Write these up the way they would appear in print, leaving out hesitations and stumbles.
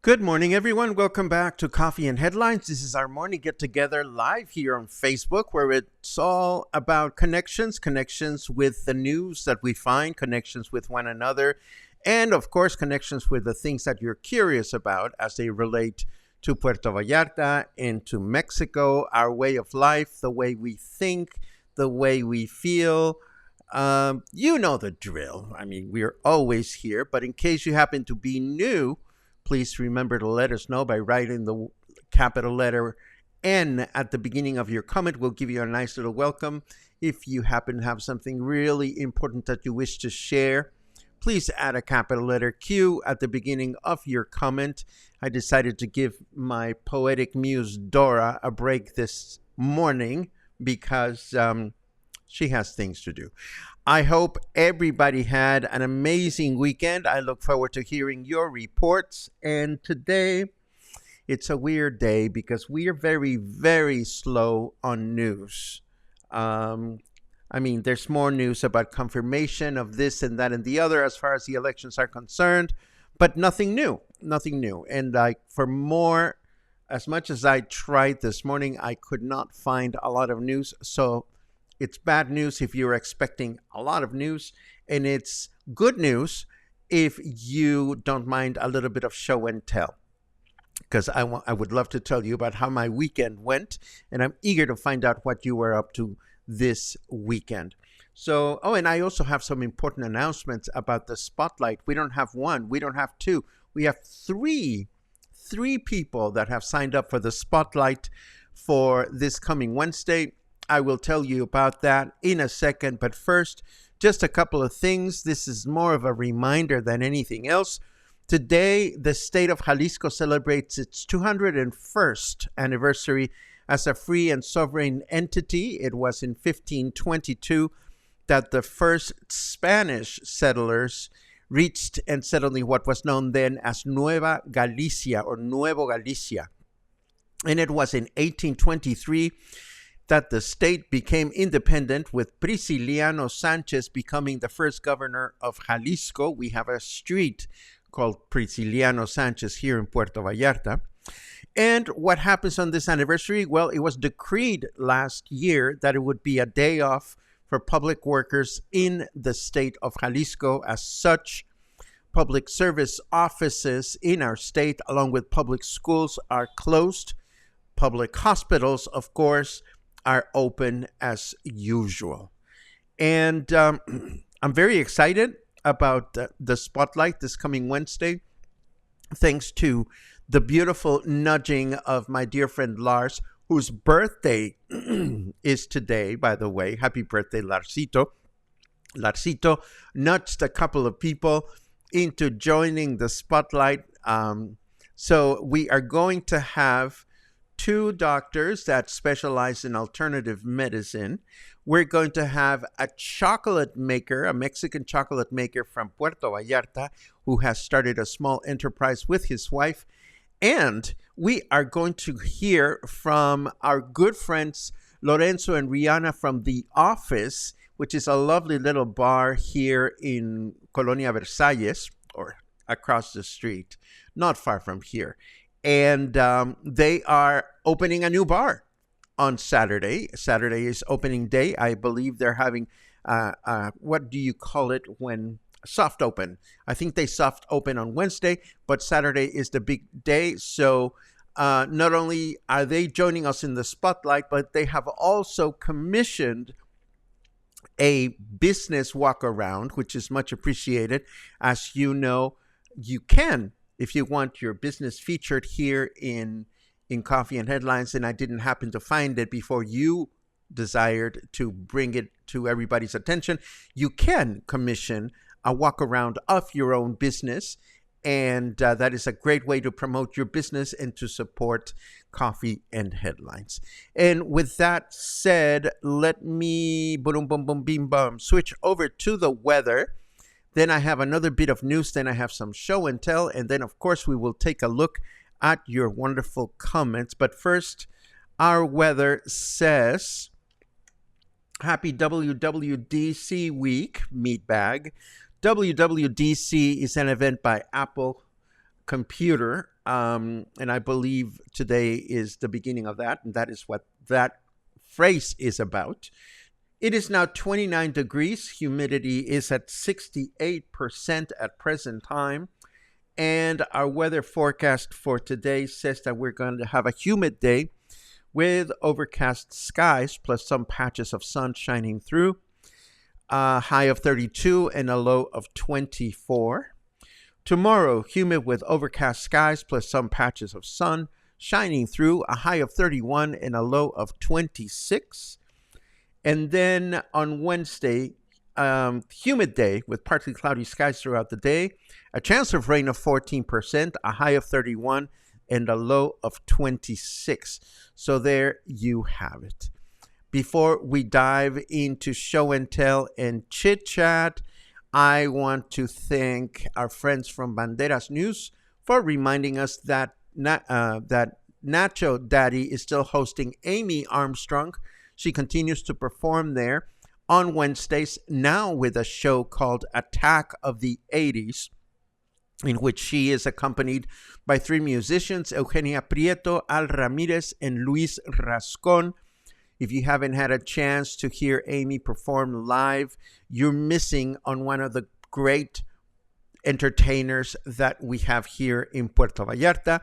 Good morning, everyone. Welcome back to Coffee and Headlines. This is our morning get together live here on Facebook, where it's all about connections with the news that we find, connections with one another, and of course, connections with the things that you're curious about as they relate to Puerto Vallarta and to Mexico, our way of life, the way we think, the way we feel. You know the drill. I mean, we're always here, but in case you happen to be new, please remember to let us know by writing the capital letter N at the beginning of your comment. We'll give you a nice little welcome. If you happen to have something really important that you wish to share, please add a capital letter Q at the beginning of your comment. I decided to give my poetic muse Dora a break this morning because she has things to do. I hope everybody had an amazing weekend. I look forward to hearing your reports. And today, it's a weird day because we are very, very slow on news. There's more news about confirmation of this and that and the other as far as the elections are concerned, but nothing new. And as much as I tried this morning, I could not find a lot of news. So it's bad news if you're expecting a lot of news, and it's good news if you don't mind a little bit of show and tell, because I would love to tell you about how my weekend went, and I'm eager to find out what you were up to this weekend. So, and I also have some important announcements about the Spotlight. We don't have one, we don't have two, we have three people that have signed up for the Spotlight for this coming Wednesday. I will tell you about that in a second, but first, just a couple of things. This is more of a reminder than anything else. Today, the state of Jalisco celebrates its 201st anniversary as a free and sovereign entity. It was in 1522 that the first Spanish settlers reached and settled in what was known then as Nueva Galicia or Nuevo Galicia. And it was in 1823 that the state became independent, with Prisciliano Sanchez becoming the first governor of Jalisco. We have a street called Prisciliano Sanchez here in Puerto Vallarta. And what happens on this anniversary? Well, it was decreed last year that it would be a day off for public workers in the state of Jalisco. As such, public service offices in our state, along with public schools, are closed. Public hospitals, of course, are open as usual. And I'm very excited about the Spotlight this coming Wednesday, thanks to the beautiful nudging of my dear friend Lars, whose birthday is today, by the way. Happy birthday, Larsito. Larsito nudged a couple of people into joining the Spotlight. So we are going to have two doctors that specialize in alternative medicine. We're going to have a chocolate maker, a Mexican chocolate maker from Puerto Vallarta, who has started a small enterprise with his wife. And we are going to hear from our good friends Lorenzo and Rihanna from The Office, which is a lovely little bar here in Colonia Versalles, or across the street, not far from here. And they are opening a new bar on Saturday. Saturday is opening day. I believe they're having, what do you call it when soft open? I think they soft open on Wednesday, but Saturday is the big day. So not only are they joining us in the spotlight, but they have also commissioned a business walk around, which is much appreciated. As you know, you can, if you want your business featured here in Coffee and Headlines, and I didn't happen to find it before you desired to bring it to everybody's attention, you can commission a walk around of your own business. And that is a great way to promote your business and to support Coffee and Headlines. And with that said, let me boom, boom, boom, beam, bum, switch over to the weather. Then I have another bit of news. Then I have some show and tell. And then, of course, we will take a look at your wonderful comments. But first, our weather says, happy WWDC week, meatbag. WWDC is an event by Apple Computer, and I believe today is the beginning of that, and that is what that phrase is about. It is now 29 degrees. Humidity is at 68% at present time, and our weather forecast for today says that we're going to have a humid day with overcast skies plus some patches of sun shining through. High of 32 and a low of 24. Tomorrow, humid with overcast skies plus some patches of sun shining through, a high of 31 and a low of 26. And then on Wednesday, humid day with partly cloudy skies throughout the day, a chance of rain of 14%, a high of 31 and a low of 26. So there you have it. Before we dive into show and tell and chit chat, I want to thank our friends from Banderas News for reminding us that Nacho Daddy is still hosting Amy Armstrong. She continues to perform there on Wednesdays, now with a show called Attack of the 80s, in which she is accompanied by three musicians, Eugenia Prieto, Al Ramirez, and Luis Rascon. If you haven't had a chance to hear Amy perform live, you're missing on one of the great entertainers that we have here in Puerto Vallarta.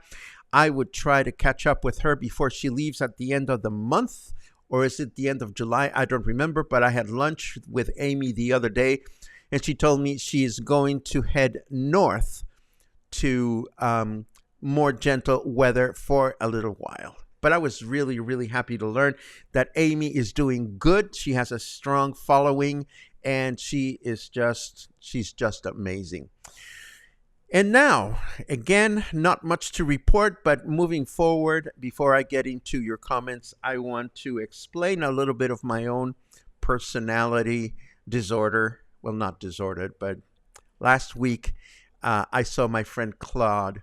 I would try to catch up with her before she leaves at the end of the month, or is it the end of July? I don't remember, but I had lunch with Amy the other day, and she told me she is going to head north to more gentle weather for a little while. But I was really, really happy to learn that Amy is doing good. She has a strong following, and she's just amazing. And now, again, not much to report, but moving forward, before I get into your comments, I want to explain a little bit of my own personality disorder. Well, not disordered, but last week I saw my friend Claude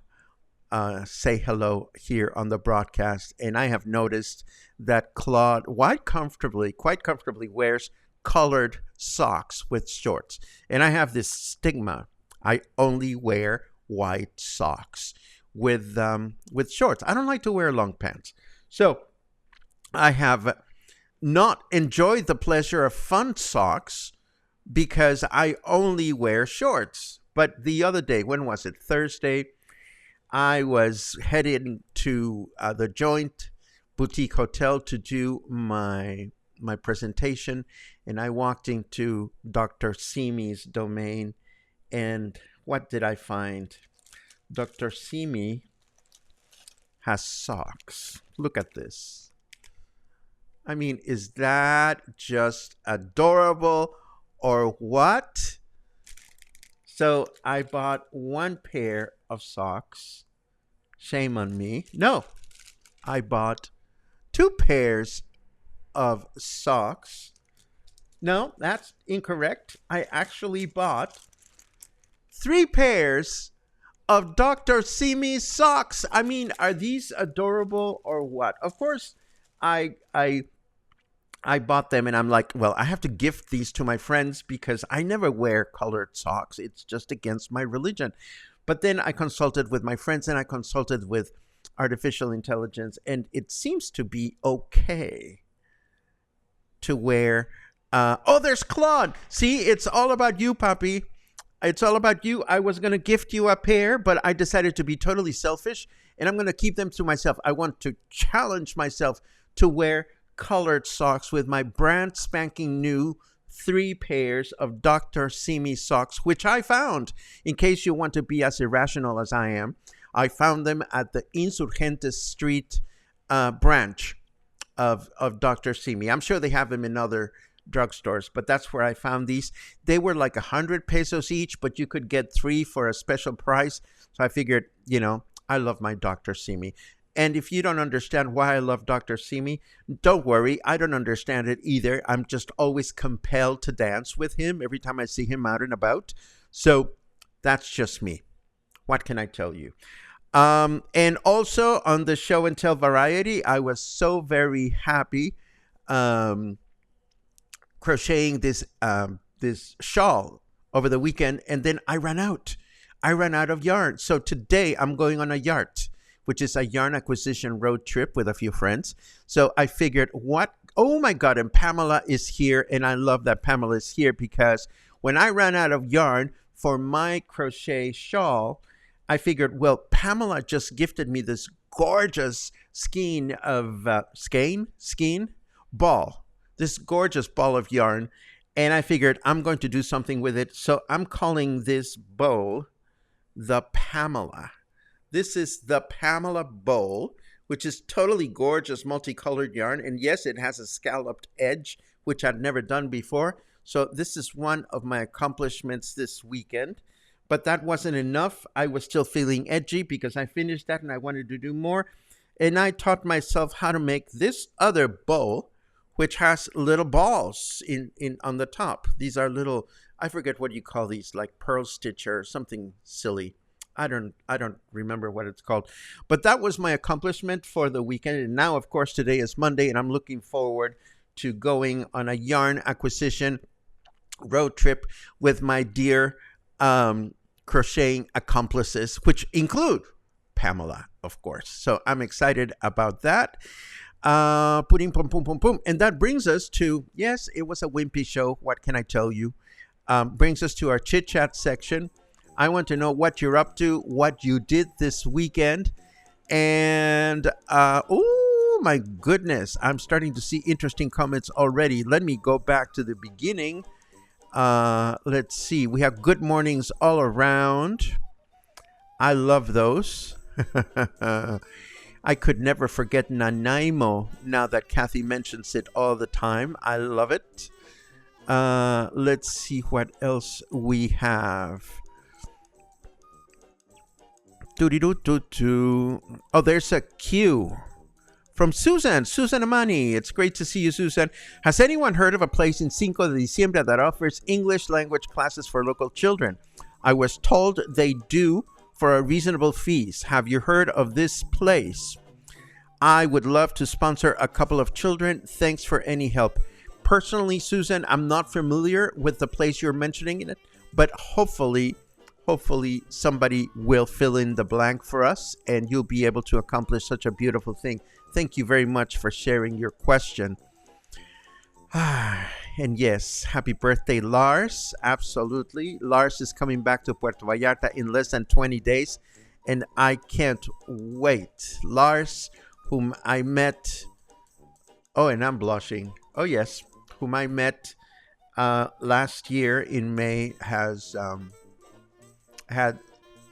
say hello here on the broadcast, and I have noticed that Claude quite comfortably wears colored socks with shorts, and I have this stigma. I only wear white socks with shorts. I don't like to wear long pants, so I have not enjoyed the pleasure of fun socks because I only wear shorts. But the other day, when was it? Thursday, I was heading to the Joint Boutique Hotel to do my presentation, and I walked into Dr. Simi's domain, and what did I find? Dr. Simi has socks. Look at this. I mean, is that just adorable or what? So I bought one pair of socks. Shame on me. No, I bought 2 pairs of socks. No, that's incorrect. I actually bought 3 pairs of Dr. Simi socks. I mean, are these adorable or what? Of course, I I I bought them and I'm like, well, I have to gift these to my friends because I never wear colored socks. It's just against my religion. But then I consulted with my friends and I consulted with artificial intelligence, and it seems to be okay to wear. Oh, there's Claude. See, it's all about you, puppy. It's all about you. I was going to gift you a pair, but I decided to be totally selfish and I'm going to keep them to myself. I want to challenge myself to wear colored socks with my brand spanking new 3 pairs of Dr. Simi socks, which I found, in case you want to be as irrational as I am. I found them at the Insurgentes Street branch of Dr. Simi. I'm sure they have them in other drugstores, but that's where I found these. They were like 100 pesos each, but you could get 3 for a special price. So I figured, I love my Dr. Simi. And if you don't understand why I love Dr. Simi, don't worry. I don't understand it either. I'm just always compelled to dance with him every time I see him out and about. So that's just me. What can I tell you? And also on the show and tell variety, I was so very happy crocheting this shawl over the weekend, and then I ran out. I ran out of yarn. So today I'm going on a yart, which is a yarn acquisition road trip with a few friends. So I figured, oh my God, and Pamela is here, and I love that Pamela is here because when I ran out of yarn for my crochet shawl, I figured, well, Pamela just gifted me this gorgeous skein ball, this gorgeous ball of yarn. And I figured I'm going to do something with it. So I'm calling this bowl the Pamela. This is the Pamela bowl, which is totally gorgeous multicolored yarn. And yes, it has a scalloped edge, which I'd never done before. So this is one of my accomplishments this weekend. But that wasn't enough. I was still feeling edgy because I finished that and I wanted to do more. And I taught myself how to make this other bowl, which has little balls in on the top. These are little, I forget what you call these, like pearl stitch or something silly. I don't remember what it's called. But that was my accomplishment for the weekend. And now, of course, today is Monday, and I'm looking forward to going on a yarn acquisition road trip with my dear crocheting accomplices, which include Pamela, of course. So I'm excited about that. Putting pum pum pum pum. And that brings us to, yes, it was a wimpy show. What can I tell you? Brings us to our chit chat section. I want to know what you're up to, what you did this weekend. And, oh my goodness, I'm starting to see interesting comments already. Let me go back to the beginning. Let's see. We have good mornings all around. I love those. I could never forget Nanaimo now that Kathy mentions it all the time. I love it. Let's see what else we have. Oh, there's a cue from Susan Amani. It's great to see you, Susan. Has anyone heard of a place in Cinco de Diciembre that offers English language classes for local children? I was told they do for a reasonable fees. Have you heard of this place? I would love to sponsor a couple of children. Thanks for any help. Personally, Susan, I'm not familiar with the place you're mentioning in it, but hopefully somebody will fill in the blank for us and you'll be able to accomplish such a beautiful thing. Thank you very much for sharing your question. And yes, happy birthday, Lars. Absolutely. Lars is coming back to Puerto Vallarta in less than 20 days, and I can't wait. Lars, whom I met, and I'm blushing. Oh, yes, whom I met last year in May has had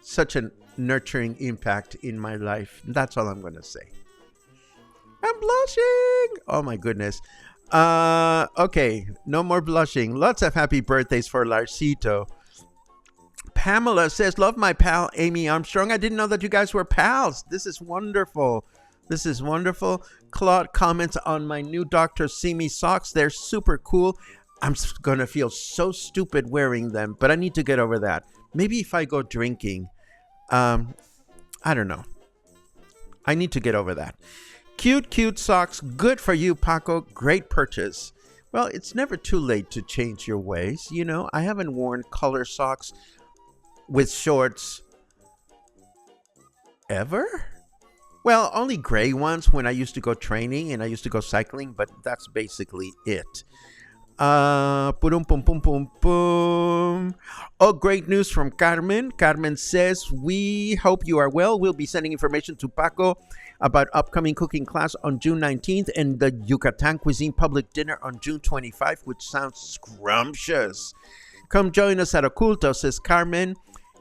such a nurturing impact in my life. That's all I'm going to say. I'm blushing. Oh, my goodness. Okay, no more blushing. Lots of happy birthdays for Larsito. Pamela says, love my pal Amy Armstrong. I didn't know that you guys were pals. This is wonderful. Claude comments on my new Dr. Simi socks. They're super cool. I'm going to feel so stupid wearing them, but I need to get over that Maybe if I go drinking, I don't know. I need to get over that. Cute, cute socks. Good for you, Paco. Great purchase. Well, it's never too late to change your ways. You know, I haven't worn color socks with shorts ever. Well, only gray ones when I used to go training and I used to go cycling, but that's basically it. Pum, pum, pum, pum, pum. Oh, great news from Carmen. Carmen says, we hope you are well. We'll be sending information to Paco about upcoming cooking class on June 19th and the Yucatan Cuisine Public Dinner on June 25th, which sounds scrumptious. Come join us at Oculto, says Carmen.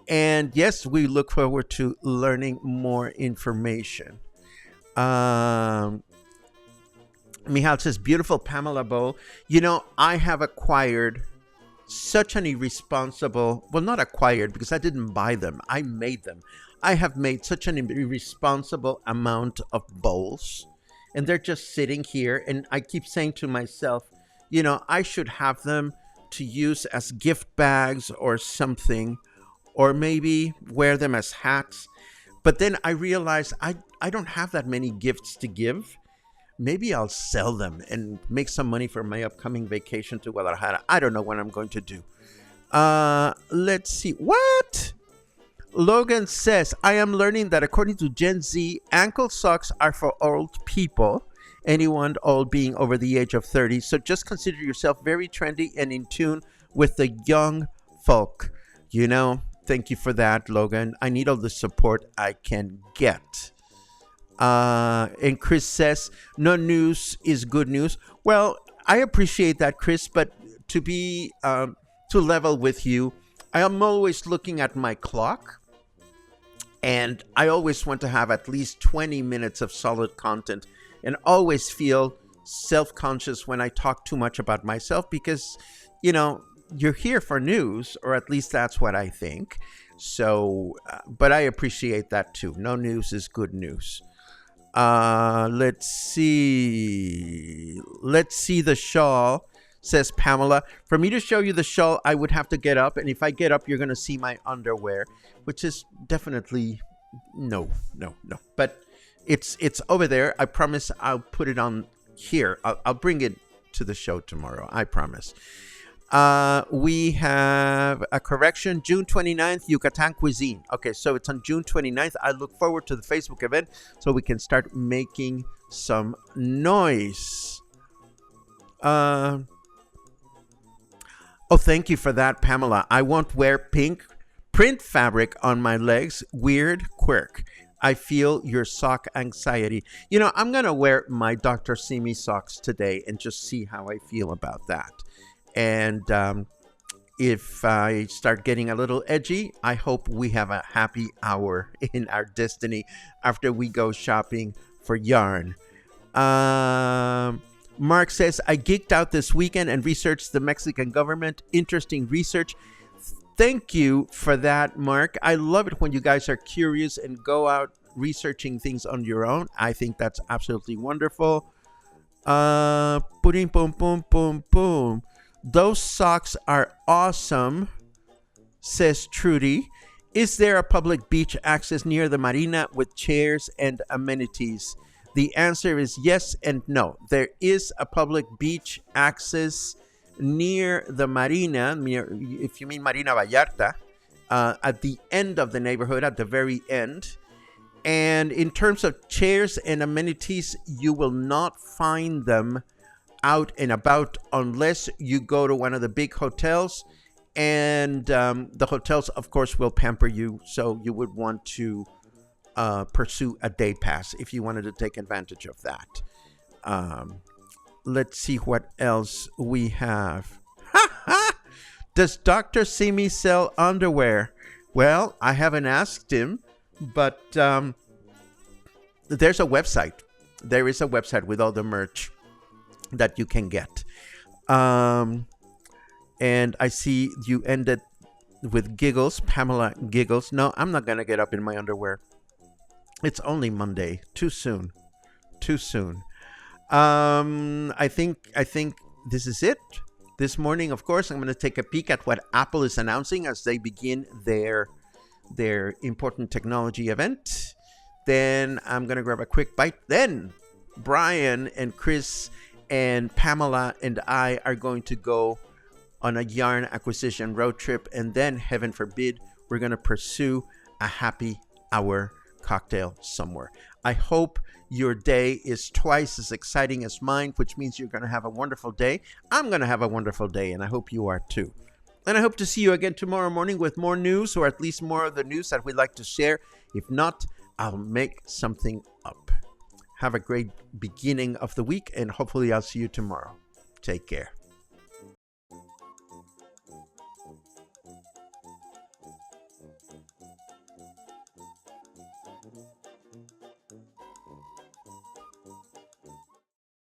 And yes, we look forward to learning more information. Michal says, beautiful Pamela bowl. You know, I have acquired such an irresponsible, well, not acquired because I didn't buy them. I made them. I have made such an irresponsible amount of bowls, and they're just sitting here. And I keep saying to myself, you know, I should have them to use as gift bags or something, or maybe wear them as hats. But then I realized I don't have that many gifts to give. Maybe I'll sell them and make some money for my upcoming vacation to Guadalajara. I don't know what I'm going to do. Let's see. What? Logan says, I am learning that according to Gen Z, ankle socks are for old people, anyone old being over the age of 30. So just consider yourself very trendy and in tune with the young folk. You know, thank you for that, Logan. I need all the support I can get. And Chris says, no news is good news. Well, I appreciate that, Chris, but to be to level with you, I am always looking at my clock, and I always want to have at least 20 minutes of solid content, and always feel self-conscious when I talk too much about myself because, you know, you're here for news, or at least that's what I think. So, but I appreciate that too. No news is good news. Let's see the shawl, says Pamela. For me to show you the shawl, I would have to get up, and if I get up, you're going to see my underwear, which is definitely no. But it's over there. I promise I'll put it on here. I'll bring it to the show tomorrow. I promise. We have a correction, June 29th, Yucatan Cuisine. Okay, so it's on June 29th. I look forward to the Facebook event so we can start making some noise. Oh, thank you for that, Pamela. I won't wear pink print fabric on my legs. Weird quirk. I feel your sock anxiety. You know, I'm going to wear my Dr. Simi socks today and just see how I feel about that. And if I start getting a little edgy, I hope we have a happy hour in our destiny after we go shopping for yarn. Mark says, I geeked out this weekend and researched the Mexican government. Interesting research. Thank you for that, Mark. I love it when you guys are curious and go out researching things on your own. I think that's absolutely wonderful. Boom, boom, boom, boom, boom. Those socks are awesome, says Trudy. Is there a public beach access near the marina with chairs and amenities? The answer is yes and no. There is a public beach access near the marina, if you mean Marina Vallarta, at the end of the neighborhood, at the very end. And in terms of chairs and amenities, you will not find them out and about unless you go to one of the big hotels, and the hotels of course will pamper you, so you would want to pursue a day pass if you wanted to take advantage of that. Let's see what else we have. Does Dr. Simi sell underwear? Well, I haven't asked him, but there's a website. There is a website with all the merch that you can get. And I see you ended with giggles. Pamela giggles. No, I'm not going to get up in my underwear. It's only Monday. Too soon. I think this is it. This morning, of course, I'm going to take a peek at what Apple is announcing as they begin their important technology event. Then I'm going to grab a quick bite. Then Brian and Chris and Pamela and I are going to go on a yarn acquisition road trip. And then, heaven forbid, we're going to pursue a happy hour cocktail somewhere. I hope your day is twice as exciting as mine, which means you're going to have a wonderful day. I'm going to have a wonderful day, and I hope you are too. And I hope to see you again tomorrow morning with more news, or at least more of the news that we'd like to share. If not, I'll make something up. Have a great beginning of the week, and hopefully I'll see you tomorrow. Take care.